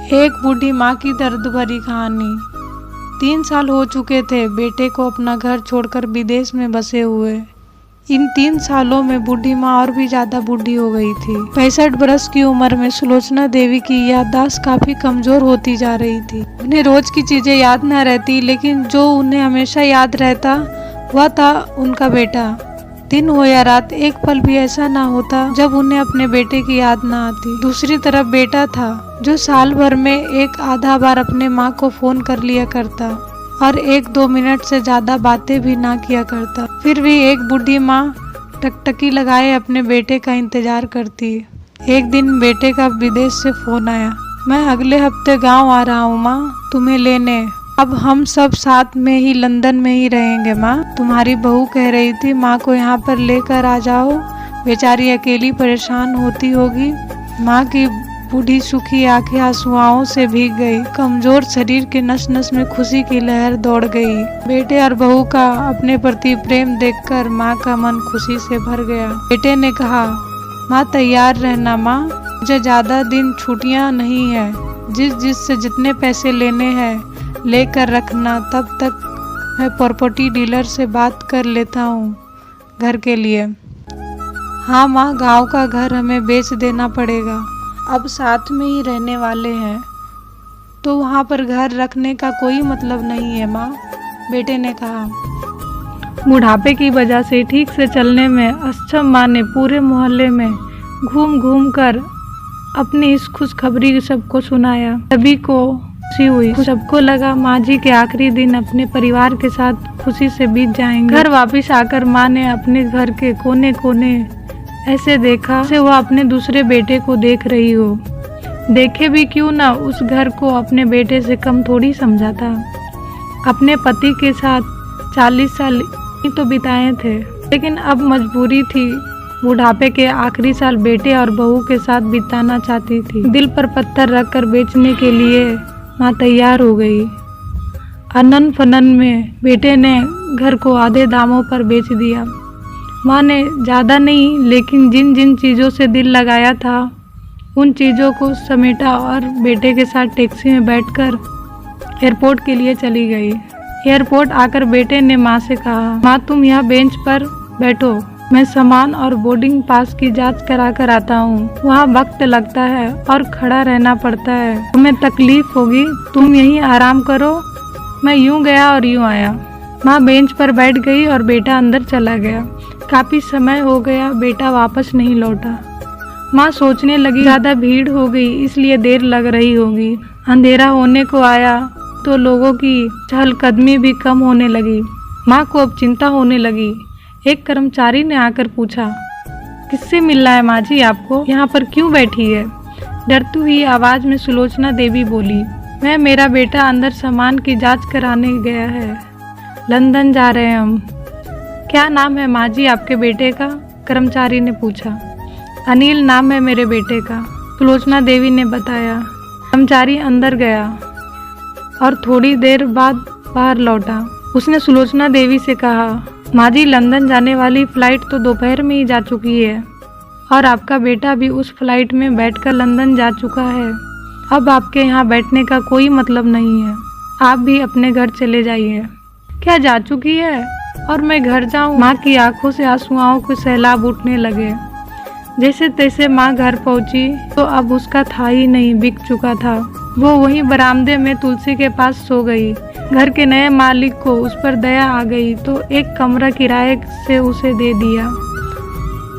एक बूढ़ी माँ की दर्द भरी कहानी। 3 साल हो चुके थे बेटे को अपना घर छोड़कर विदेश में बसे हुए। इन 3 सालों में बूढ़ी माँ और भी ज्यादा बूढ़ी हो गई थी। 65 बरस की उम्र में सुलोचना देवी की याददाश्त काफी कमजोर होती जा रही थी। उन्हें रोज की चीजें याद न रहती, लेकिन जो उन्हें हमेशा याद रहता वह था उनका बेटा। दिन हो या रात, एक पल भी ऐसा ना होता जब उन्हें अपने बेटे की याद ना आती। दूसरी तरफ बेटा था जो साल भर में एक आधा बार अपने माँ को फोन कर लिया करता और 1-2 मिनट से ज्यादा बातें भी ना किया करता। फिर भी एक बूढ़ी माँ टकटकी लगाए अपने बेटे का इंतजार करती। एक दिन बेटे का विदेश से फोन आया। मैं अगले हफ्ते गाँव आ रहा हूँ माँ, तुम्हें लेने। अब हम सब साथ में ही लंदन में ही रहेंगे माँ। तुम्हारी बहू कह रही थी माँ को यहाँ पर लेकर आ जाओ, बेचारी अकेली परेशान होती होगी। माँ की बूढ़ी सूखी आंखें आंसुओं से भीग गई। कमजोर शरीर के नस नस में खुशी की लहर दौड़ गई। बेटे और बहू का अपने प्रति प्रेम देखकर माँ का मन खुशी से भर गया। बेटे ने कहा, माँ तैयार रहना माँ, मुझे ज्यादा दिन छुट्टियाँ नहीं है। जिससे जितने पैसे लेने हैं लेकर रखना, तब तक मैं प्रॉपर्टी डीलर से बात कर लेता हूँ घर के लिए। हाँ माँ, गांव का घर हमें बेच देना पड़ेगा। अब साथ में ही रहने वाले हैं तो वहाँ पर घर रखने का कोई मतलब नहीं है माँ, बेटे ने कहा। बुढ़ापे की वजह से ठीक से चलने में अक्षम माँ ने पूरे मोहल्ले में घूम घूम कर अपनी इस खुशखबरी सबको सुनाया। सभी को खुशी हुई। सबको लगा माँ जी के आखिरी दिन अपने परिवार के साथ खुशी से बीत जाएंगे। घर वापस आकर माँ ने अपने घर के कोने कोने ऐसे देखा जैसे वह अपने दूसरे बेटे को देख रही हो। देखे भी क्यों ना, उस घर को अपने बेटे से कम थोड़ी समझा था। अपने पति के साथ 40 साल ही तो बिताए थे, लेकिन अब मजबूरी थी। बुढ़ापे के आखिरी साल बेटे और बहू के साथ बिताना चाहती थी। दिल पर पत्थर रखकर बेचने के लिए माँ तैयार हो गई। अनन फनन में बेटे ने घर को आधे दामों पर बेच दिया। माँ ने ज़्यादा नहीं, लेकिन जिन जिन चीज़ों से दिल लगाया था उन चीज़ों को समेटा और बेटे के साथ टैक्सी में बैठकर एयरपोर्ट के लिए चली गई। एयरपोर्ट आकर बेटे ने माँ से कहा, माँ तुम यहाँ बेंच पर बैठो, मैं सामान और बोर्डिंग पास की जांच करा कर आता हूँ। वहाँ वक्त लगता है और खड़ा रहना पड़ता है, तुम्हें तकलीफ होगी, तुम यहीं आराम करो। मैं यूं गया और यूं आया। माँ बेंच पर बैठ गई और बेटा अंदर चला गया। काफी समय हो गया, बेटा वापस नहीं लौटा। माँ सोचने लगी ज्यादा भीड़ हो गई इसलिए देर लग रही होगी। अंधेरा होने को आया तो लोगों की चहलकदमी भी कम होने लगी। माँ को अब चिंता होने लगी। एक कर्मचारी ने आकर पूछा, किससे मिलना है माँ जी आपको, यहाँ पर क्यों बैठी है? डरती हुई आवाज में सुलोचना देवी बोली, मैं, मेरा बेटा अंदर सामान की जांच कराने गया है, लंदन जा रहे हैं हम। क्या नाम है माँ जी आपके बेटे का? कर्मचारी ने पूछा। अनिल नाम है मेरे बेटे का, सुलोचना देवी ने बताया। कर्मचारी अंदर गया और थोड़ी देर बाद बाहर लौटा। उसने सुलोचना देवी से कहा, माँ जी लंदन जाने वाली फ्लाइट तो दोपहर में ही जा चुकी है और आपका बेटा भी उस फ्लाइट में बैठकर लंदन जा चुका है। अब आपके यहाँ बैठने का कोई मतलब नहीं है, आप भी अपने घर चले जाइए। क्या जा चुकी है और मैं घर जाऊँ? माँ की आंखों से आंसुओं के सैलाब उठने लगे। जैसे तैसे माँ घर पहुँची तो अब उसका था ही नहीं, बिक चुका था। वो वहीं बरामदे में तुलसी के पास सो गई। घर के नए मालिक को उस पर दया आ गई तो एक कमरा किराए से उसे दे दिया।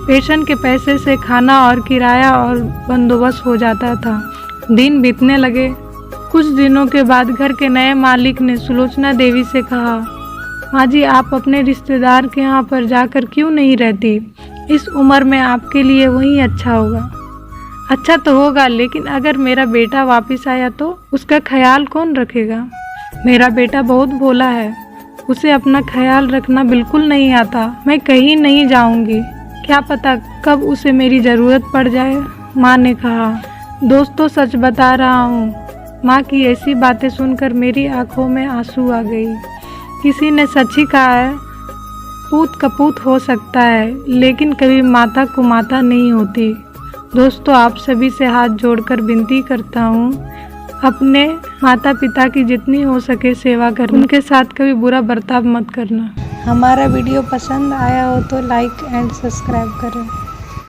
पेंशन के पैसे से खाना और किराया और बंदोबस्त हो जाता था। दिन बीतने लगे। कुछ दिनों के बाद घर के नए मालिक ने सुलोचना देवी से कहा, माँ जी आप अपने रिश्तेदार के यहाँ पर जाकर क्यों नहीं रहती? इस उम्र में आपके लिए वही अच्छा होगा। अच्छा तो होगा, लेकिन अगर मेरा बेटा वापस आया तो उसका ख्याल कौन रखेगा? मेरा बेटा बहुत भोला है, उसे अपना ख्याल रखना बिल्कुल नहीं आता। मैं कहीं नहीं जाऊंगी, क्या पता कब उसे मेरी ज़रूरत पड़ जाए। माँ ने कहा, दोस्तों सच बता रहा हूँ। माँ की ऐसी बातें सुनकर मेरी आंखों में आंसू आ गई। किसी ने सच ही कहा है, पूत कपूत हो सकता है लेकिन कभी माता को माता नहीं होती। दोस्तों आप सभी से हाथ जोड़कर विनती करता हूँ, अपने माता पिता की जितनी हो सके सेवा करना, उनके साथ कभी बुरा बर्ताव मत करना। हमारा वीडियो पसंद आया हो तो लाइक एंड सब्सक्राइब करें।